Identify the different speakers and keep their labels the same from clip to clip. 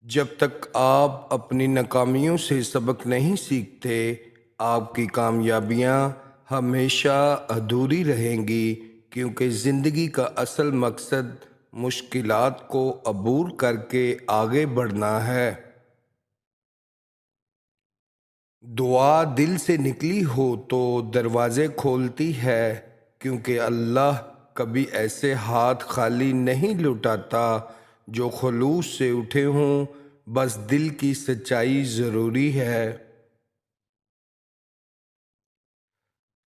Speaker 1: جب تک آپ اپنی ناکامیوں سے سبق نہیں سیکھتے، آپ کی کامیابیاں ہمیشہ ادھوری رہیں گی، کیونکہ زندگی کا اصل مقصد مشکلات کو عبور کر کے آگے بڑھنا ہے۔ دعا دل سے نکلی ہو تو دروازے کھولتی ہے، کیونکہ اللہ کبھی ایسے ہاتھ خالی نہیں لوٹاتا جو خلوص سے اٹھے ہوں، بس دل کی سچائی ضروری ہے۔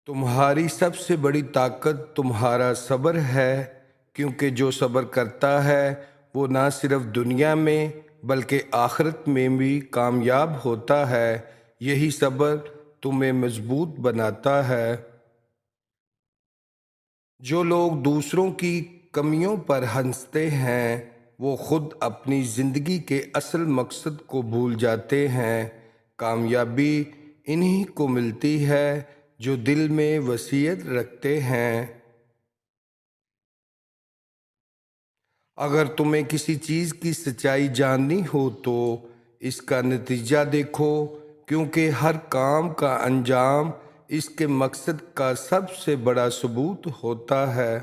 Speaker 1: تمہاری سب سے بڑی طاقت تمہارا صبر ہے، کیونکہ جو صبر کرتا ہے وہ نہ صرف دنیا میں بلکہ آخرت میں بھی کامیاب ہوتا ہے۔ یہی صبر تمہیں مضبوط بناتا ہے۔ جو لوگ دوسروں کی کمیوں پر ہنستے ہیں وہ خود اپنی زندگی کے اصل مقصد کو بھول جاتے ہیں۔ کامیابی انہی کو ملتی ہے جو دل میں وصیت رکھتے ہیں۔ اگر تمہیں کسی چیز کی سچائی جاننی ہو تو اس کا نتیجہ دیکھو، کیونکہ ہر کام کا انجام اس کے مقصد کا سب سے بڑا ثبوت ہوتا ہے۔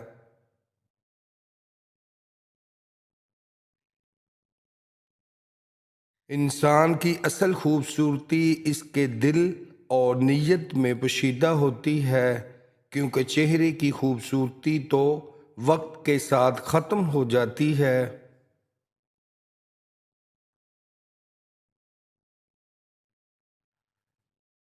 Speaker 1: انسان کی اصل خوبصورتی اس کے دل اور نیت میں پوشیدہ ہوتی ہے، کیونکہ چہرے کی خوبصورتی تو وقت کے ساتھ ختم ہو جاتی ہے۔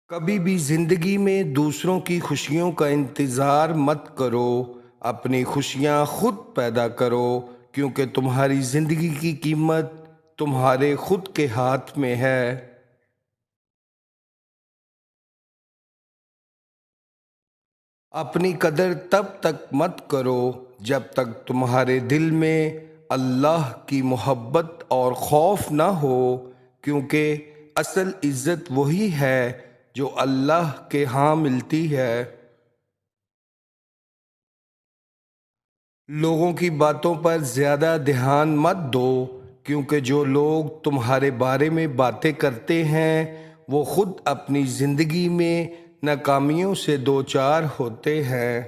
Speaker 1: کبھی بھی زندگی میں دوسروں کی خوشیوں کا انتظار مت کرو، اپنی خوشیاں خود پیدا کرو، کیونکہ تمہاری زندگی کی قیمت تمہارے خود کے ہاتھ میں ہے۔ اپنی قدر تب تک مت کرو جب تک تمہارے دل میں اللہ کی محبت اور خوف نہ ہو، کیونکہ اصل عزت وہی ہے جو اللہ کے ہاں ملتی ہے۔ لوگوں کی باتوں پر زیادہ دھیان مت دو، کیونکہ جو لوگ تمہارے بارے میں باتیں کرتے ہیں وہ خود اپنی زندگی میں ناکامیوں سے دوچار ہوتے ہیں۔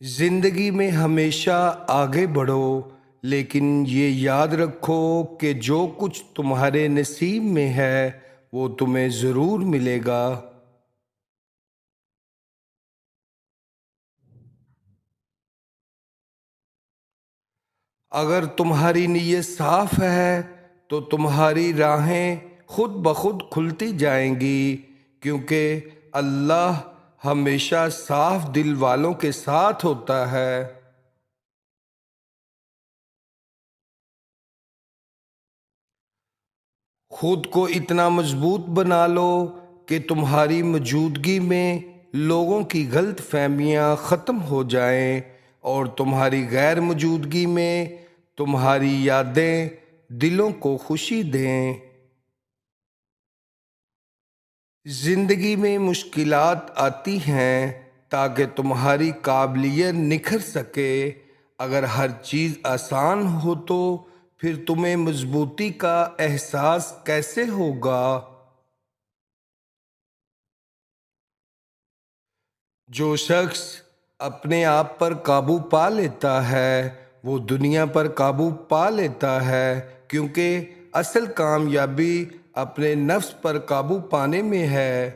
Speaker 1: زندگی میں ہمیشہ آگے بڑھو، لیکن یہ یاد رکھو کہ جو کچھ تمہارے نصیب میں ہے وہ تمہیں ضرور ملے گا۔ اگر تمہاری نیت صاف ہے تو تمہاری راہیں خود بخود کھلتی جائیں گی، کیونکہ اللہ ہمیشہ صاف دل والوں کے ساتھ ہوتا ہے۔ خود کو اتنا مضبوط بنا لو کہ تمہاری موجودگی میں لوگوں کی غلط فہمیاں ختم ہو جائیں، اور تمہاری غیر موجودگی میں تمہاری یادیں دلوں کو خوشی دیں۔ زندگی میں مشکلات آتی ہیں تاکہ تمہاری قابلیت نکھر سکے۔ اگر ہر چیز آسان ہو تو پھر تمہیں مضبوطی کا احساس کیسے ہوگا؟ جو شخص اپنے آپ پر قابو پا لیتا ہے وہ دنیا پر قابو پا لیتا ہے، کیونکہ اصل کامیابی اپنے نفس پر قابو پانے میں ہے۔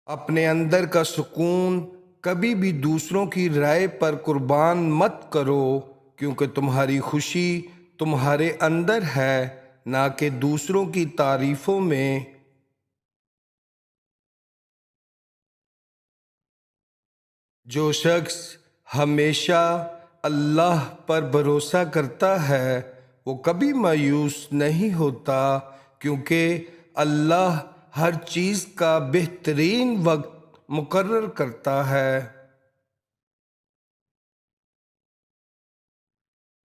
Speaker 1: اپنے اندر کا سکون کبھی بھی دوسروں کی رائے پر قربان مت کرو، کیونکہ تمہاری خوشی تمہارے اندر ہے، نہ کہ دوسروں کی تعریفوں میں۔ جو شخص ہمیشہ اللہ پر بھروسہ کرتا ہے وہ کبھی مایوس نہیں ہوتا، کیونکہ اللہ ہر چیز کا بہترین وقت مقرر کرتا ہے۔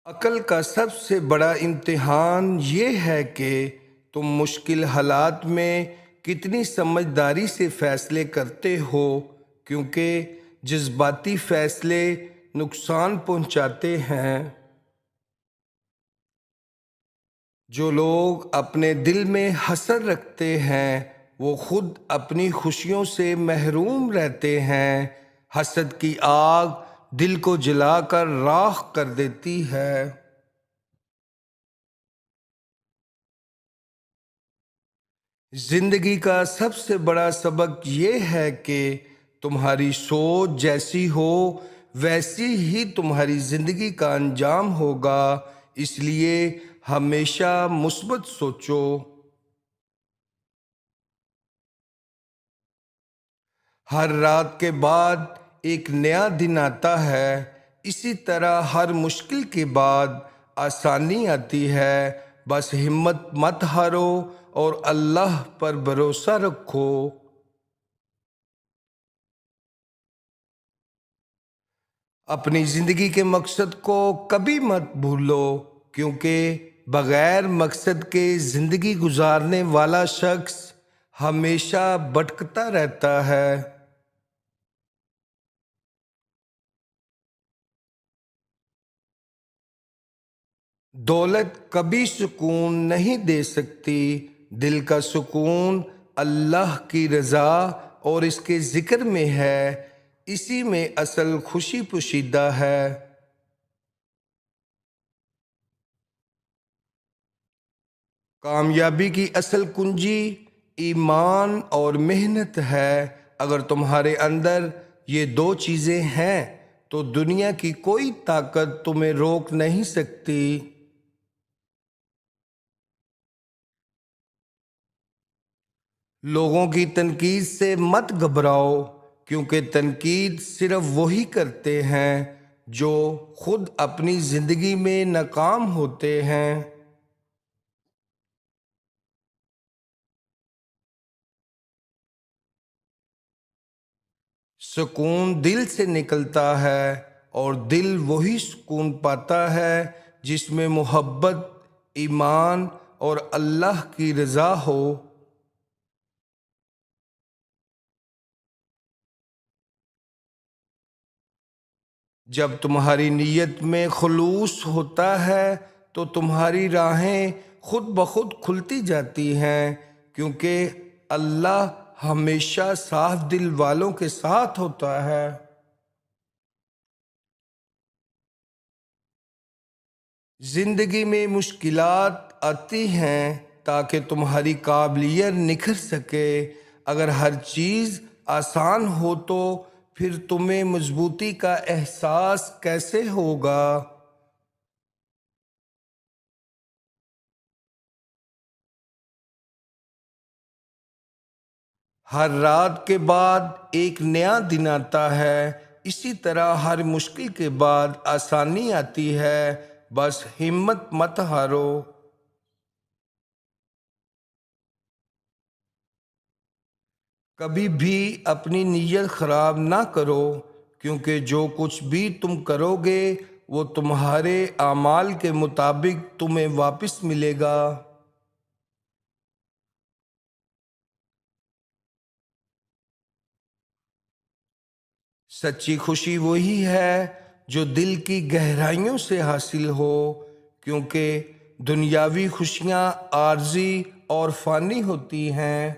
Speaker 1: عقل کا سب سے بڑا امتحان یہ ہے کہ تم مشکل حالات میں کتنی سمجھداری سے فیصلے کرتے ہو، کیونکہ جذباتی فیصلے نقصان پہنچاتے ہیں۔ جو لوگ اپنے دل میں حسد رکھتے ہیں وہ خود اپنی خوشیوں سے محروم رہتے ہیں۔ حسد کی آگ دل کو جلا کر راکھ کر دیتی ہے۔ زندگی کا سب سے بڑا سبق یہ ہے کہ تمہاری سوچ جیسی ہو ویسی ہی تمہاری زندگی کا انجام ہوگا، اس لیے ہمیشہ مثبت سوچو۔ ہر رات کے بعد ایک نیا دن آتا ہے، اسی طرح ہر مشکل کے بعد آسانی آتی ہے۔ بس ہمت مت ہارو اور اللہ پر بھروسہ رکھو۔ اپنی زندگی کے مقصد کو کبھی مت بھولو، کیونکہ بغیر مقصد کے زندگی گزارنے والا شخص ہمیشہ بھٹکتا رہتا ہے۔ دولت کبھی سکون نہیں دے سکتی، دل کا سکون اللہ کی رضا اور اس کے ذکر میں ہے، اسی میں اصل خوشی پوشیدہ ہے۔ کامیابی کی اصل کنجی ایمان اور محنت ہے۔ اگر تمہارے اندر یہ دو چیزیں ہیں تو دنیا کی کوئی طاقت تمہیں روک نہیں سکتی۔ لوگوں کی تنقید سے مت گھبراؤ، کیونکہ تنقید صرف وہی کرتے ہیں جو خود اپنی زندگی میں ناکام ہوتے ہیں۔ سکون دل سے نکلتا ہے اور دل وہی سکون پاتا ہے جس میں محبت، ایمان اور اللہ کی رضا ہو۔ جب تمہاری نیت میں خلوص ہوتا ہے تو تمہاری راہیں خود بخود کھلتی جاتی ہیں، کیونکہ اللہ ہمیشہ صاف دل والوں کے ساتھ ہوتا ہے۔ زندگی میں مشکلات آتی ہیں تاکہ تمہاری قابلیت نکھر سکے۔ اگر ہر چیز آسان ہو تو پھر تمہیں مضبوطی کا احساس کیسے ہوگا؟ ہر رات کے بعد ایک نیا دن آتا ہے، اسی طرح ہر مشکل کے بعد آسانی آتی ہے۔ بس ہمت مت ہارو۔ کبھی بھی اپنی نیت خراب نہ کرو، کیونکہ جو کچھ بھی تم کرو گے وہ تمہارے اعمال کے مطابق تمہیں واپس ملے گا۔ سچی خوشی وہی ہے جو دل کی گہرائیوں سے حاصل ہو، کیونکہ دنیاوی خوشیاں عارضی اور فانی ہوتی ہیں۔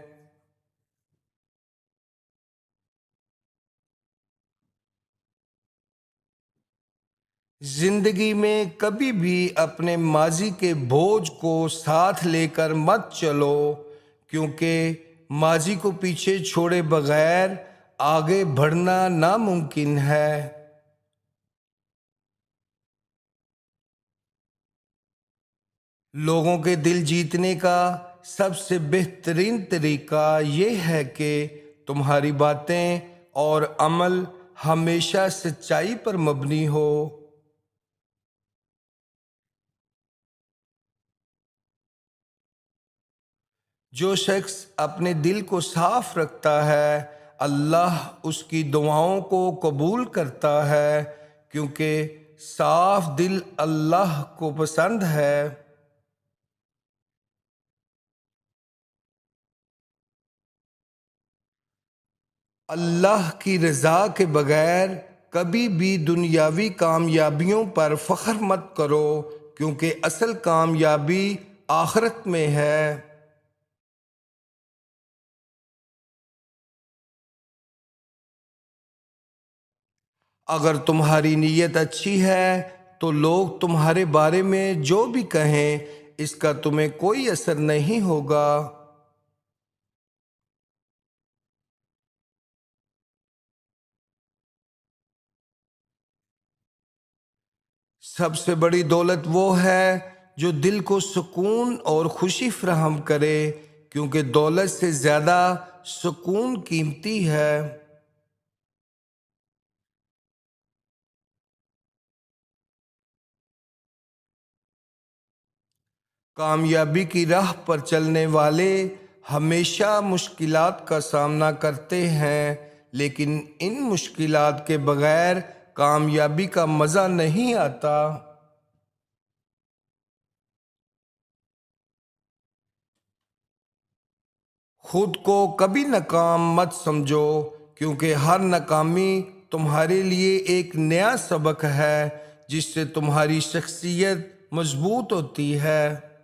Speaker 1: زندگی میں کبھی بھی اپنے ماضی کے بوجھ کو ساتھ لے کر مت چلو، کیونکہ ماضی کو پیچھے چھوڑے بغیر آگے بڑھنا ناممکن ہے۔ لوگوں کے دل جیتنے کا سب سے بہترین طریقہ یہ ہے کہ تمہاری باتیں اور عمل ہمیشہ سچائی پر مبنی ہو۔ جو شخص اپنے دل کو صاف رکھتا ہے اللہ اس کی دعاؤں کو قبول کرتا ہے، کیونکہ صاف دل اللہ کو پسند ہے۔ اللہ کی رضا کے بغیر کبھی بھی دنیاوی کامیابیوں پر فخر مت کرو، کیونکہ اصل کامیابی آخرت میں ہے۔ اگر تمہاری نیت اچھی ہے تو لوگ تمہارے بارے میں جو بھی کہیں اس کا تمہیں کوئی اثر نہیں ہوگا۔ سب سے بڑی دولت وہ ہے جو دل کو سکون اور خوشی فراہم کرے، کیونکہ دولت سے زیادہ سکون قیمتی ہے۔ کامیابی کی راہ پر چلنے والے ہمیشہ مشکلات کا سامنا کرتے ہیں، لیکن ان مشکلات کے بغیر کامیابی کا مزہ نہیں آتا۔ خود کو کبھی ناکام مت سمجھو، کیونکہ ہر ناکامی تمہارے لیے ایک نیا سبق ہے جس سے تمہاری شخصیت مضبوط ہوتی ہے۔